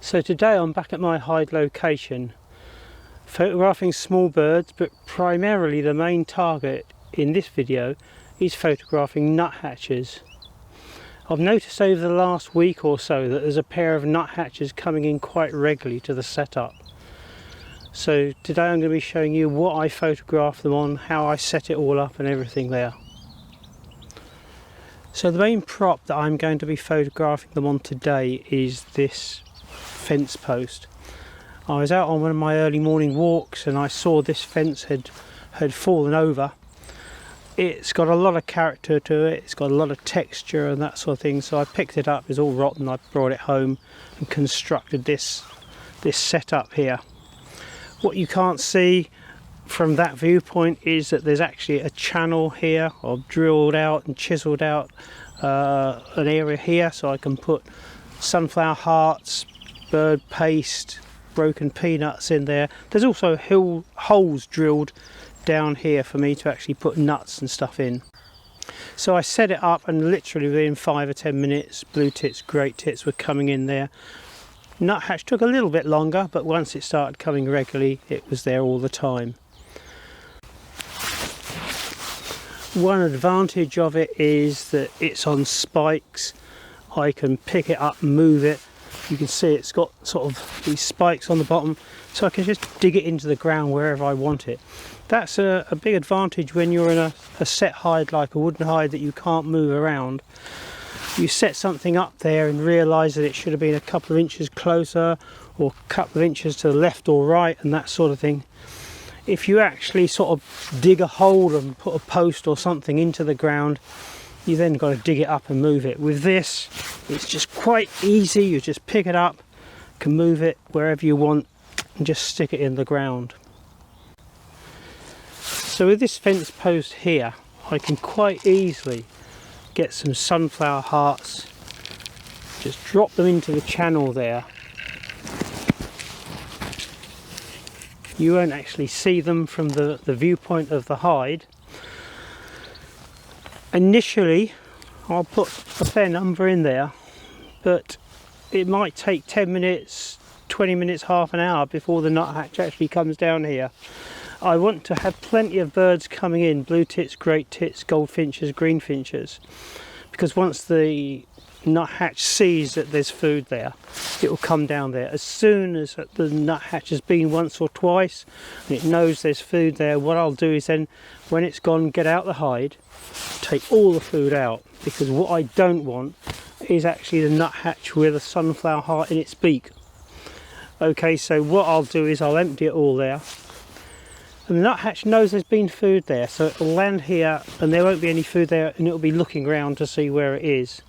So today I'm back at my hide location, photographing small birds, but primarily the main target in this video is photographing nuthatches. I've noticed over the last week or so that there's a pair of nuthatches coming in quite regularly to the setup. So today I'm going to be showing you what I photographed them on, how I set it all up and everything there. So the main prop that I'm going to be photographing them on today is this fence post. I was out on one of my early morning walks and I saw this fence had fallen over. It's got a lot of character to it, it's got a lot of texture and that sort of thing, so I picked it up. It's all rotten. I brought it home and constructed this setup here. What you can't see from that viewpoint is that there's actually a channel here. I've drilled out and chiseled out an area here so I can put sunflower hearts, bird paste, broken peanuts in there. There's also holes drilled down here for me to actually put nuts and stuff in. So I set it up and literally within 5 or 10 minutes blue tits, great tits were coming in there. Nuthatch took a little bit longer, but once it started coming regularly it was there all the time. One advantage of it is that it's on spikes. I can pick it up and move it. You can see it's got sort of these spikes on the bottom, so I can just dig it into the ground wherever I want it. That's a big advantage when you're in a set hide like a wooden hide that you can't move around. You set something up there and realise that it should have been a couple of inches closer or a couple of inches to the left or right and that sort of thing. If you actually sort of dig a hole and put a post or something into the ground, you then got to dig it up and move it. With this, it's just quite easy. You just pick it up, can move it wherever you want and just stick it in the ground. So with this fence post here, I can quite easily get some sunflower hearts, just drop them into the channel there. You won't actually see them from the viewpoint of the hide. Initially I'll put a fair number in there, but it might take 10 minutes, 20 minutes, half an hour before the nuthatch actually comes down here. I want to have plenty of birds coming in, blue tits, great tits, goldfinches, greenfinches, because once the nuthatch sees that there's food there, it will come down there. As soon as the nuthatch has been once or twice and it knows there's food there, what I'll do is then, when it's gone, get out the hide, take all the food out, because what I don't want is actually the nuthatch with a sunflower heart in its beak. Okay, so what I'll do is I'll empty it all there, and the nuthatch knows there's been food there, so it'll land here and there won't be any food there and it'll be looking around to see where it is.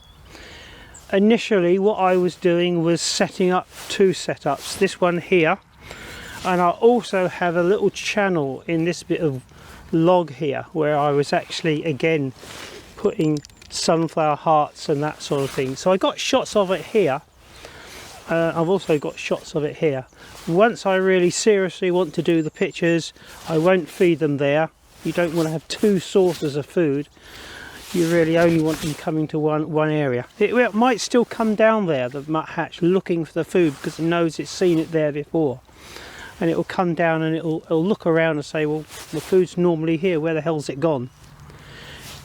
Initially what I was doing was setting up two setups, this one here, and I also have a little channel in this bit of log here where I was actually again putting sunflower hearts and that sort of thing. So I got shots of it here. I've also got shots of it here. Once I really seriously want to do the pictures, I won't feed them there. You don't want to have two sources of food. You really only want them coming to one area. It might still come down there, the nuthatch, looking for the food because it knows it's seen it there before. And it will come down and it'll look around and say, well, the food's normally here, where the hell's it gone?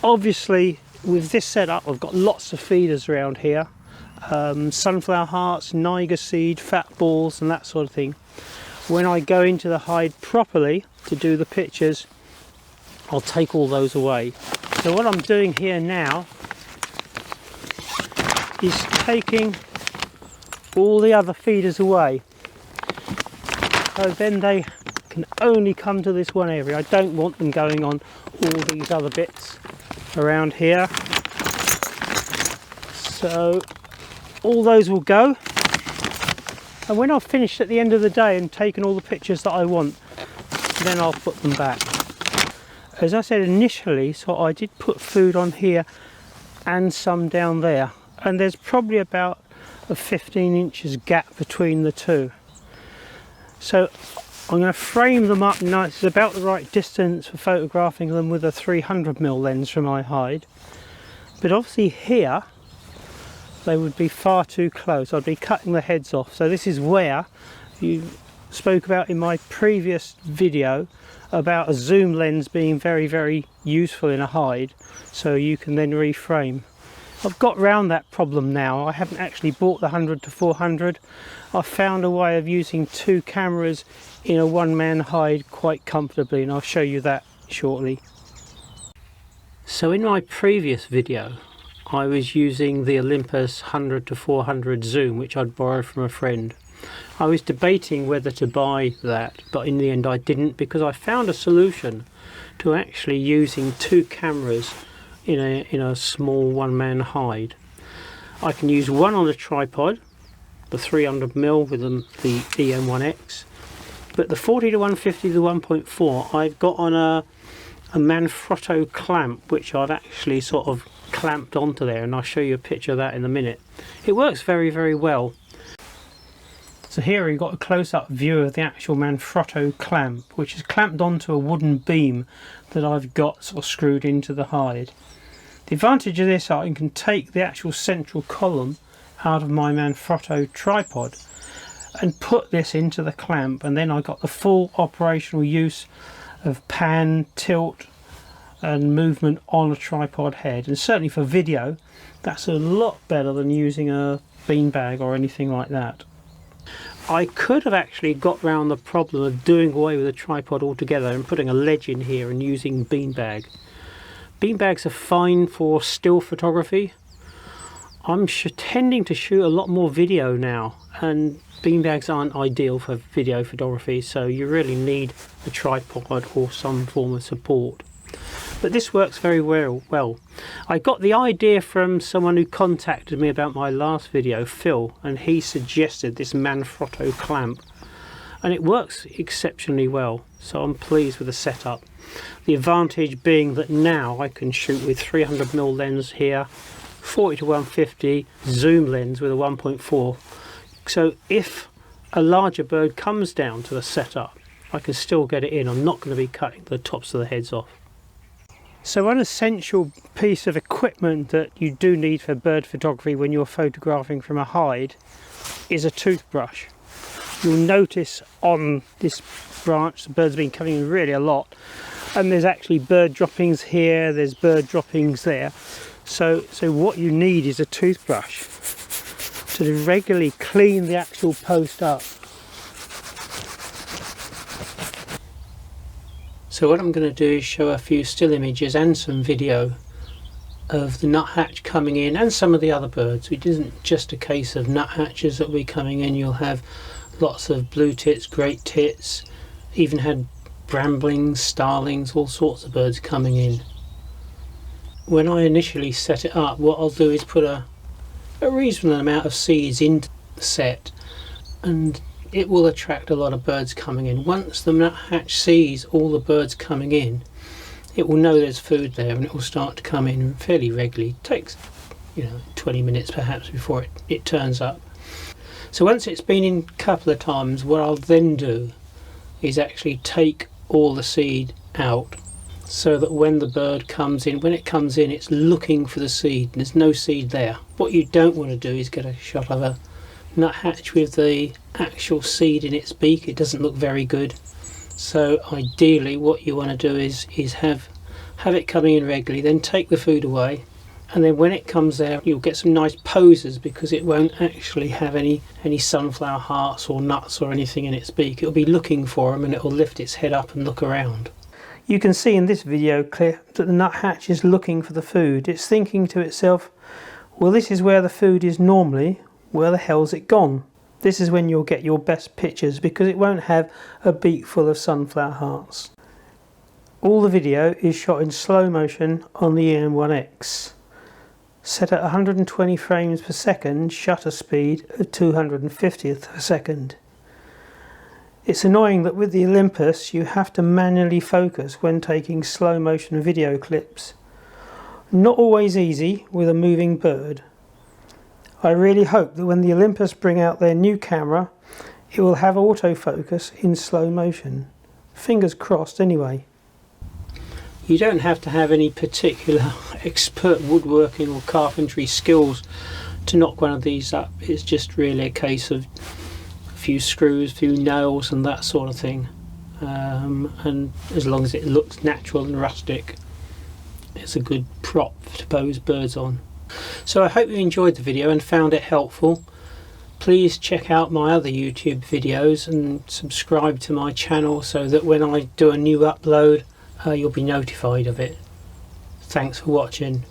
Obviously, with this setup, I've got lots of feeders around here. Sunflower hearts, niger seed, fat balls and that sort of thing. When I go into the hide properly to do the pictures, I'll take all those away. So what I'm doing here now is taking all the other feeders away. So then they can only come to this one area. I don't want them going on all these other bits around here. So all those will go. And when I've finished at the end of the day and taken all the pictures that I want, then I'll put them back. As I said initially, so I did put food on here and some down there. And there's probably about a 15 inches gap between the two. So I'm going to frame them up nice. It's about the right distance for photographing them with a 300mm lens from my hide. But obviously here they would be far too close. I'd be cutting the heads off. So this is where you spoke about in my previous video about a zoom lens being very, very useful in a hide, so you can then reframe. I've got round that problem now. I haven't actually bought the 100 to 400. I've found a way of using 2 cameras in a one-man hide quite comfortably, and I'll show you that shortly. So in my previous video I was using the Olympus 100 to 400 zoom, which I'd borrowed from a friend. I was debating whether to buy that, but in the end I didn't, because I found a solution to actually using 2 cameras in a small one-man hide. I can use one on a tripod, the 300mm with the EM1X, but the 40 to 150 to 1.4 I've got on a Manfrotto clamp, which I've actually sort of clamped onto there, and I'll show you a picture of that in a minute. It works very, very well. So here we've got a close-up view of the actual Manfrotto clamp, which is clamped onto a wooden beam that I've got sort of screwed into the hide. The advantage of this is I can take the actual central column out of my Manfrotto tripod and put this into the clamp, and then I got the full operational use of pan, tilt and movement on a tripod head. And certainly for video that's a lot better than using a beanbag or anything like that. I could have actually got round the problem of doing away with a tripod altogether and putting a ledge in here and using beanbag. Beanbags are fine for still photography. I'm tending to shoot a lot more video now, and beanbags aren't ideal for video photography, so you really need a tripod or some form of support. But this works very well. I got the idea from someone who contacted me about my last video, Phil, and he suggested this Manfrotto clamp, and it works exceptionally well, so I'm pleased with the setup. The advantage being that now I can shoot with 300mm lens here, 40 to 150 zoom lens with a 1.4, so if a larger bird comes down to the setup I can still get it in. I'm not going to be cutting the tops of the heads off. So one essential piece of equipment that you do need for bird photography when you're photographing from a hide is a toothbrush. You'll notice on this branch the birds have been coming in really a lot, and there's actually bird droppings here, there's bird droppings there. So what you need is a toothbrush to regularly clean the actual post up. So what I'm going to do is show a few still images and some video of the nuthatch coming in and some of the other birds. It isn't just a case of nuthatches that will be coming in. You'll have lots of blue tits, great tits, even had bramblings, starlings, all sorts of birds coming in. When I initially set it up, what I'll do is put a reasonable amount of seeds into the set, and it will attract a lot of birds coming in. Once the nuthatch sees all the birds coming in, it will know there's food there, and it will start to come in fairly regularly. It takes 20 minutes perhaps before it turns up. So once it's been in a couple of times, what I'll then do is actually take all the seed out, so that when the bird comes in, it's looking for the seed, and there's no seed there. What you don't want to do is get a shot of a nuthatch with the actual seed in its beak. It doesn't look very good. So ideally what you want to do is have it coming in regularly, then take the food away, and then when it comes out you'll get some nice poses, because it won't actually have any sunflower hearts or nuts or anything in its beak. It'll be looking for them, and it'll lift its head up and look around. You can see in this video clip that the nuthatch is looking for the food. It's thinking to itself, well, this is where the food is normally, where the hell's it gone? This is when you'll get your best pictures, because it won't have a beak full of sunflower hearts. All the video is shot in slow motion on the EM1X, set at 120 frames per second, shutter speed of 250th per second. It's annoying that with the Olympus you have to manually focus when taking slow motion video clips. Not always easy with a moving bird. I really hope that when the Olympus bring out their new camera, it will have autofocus in slow motion. Fingers crossed anyway. You don't have to have any particular expert woodworking or carpentry skills to knock one of these up, it's just really a case of a few screws, a few nails and that sort of thing, and as long as it looks natural and rustic, it's a good prop to pose birds on. So I hope you enjoyed the video and found it helpful. Please check out my other YouTube videos and subscribe to my channel so that when I do a new upload, you'll be notified of it. Thanks for watching.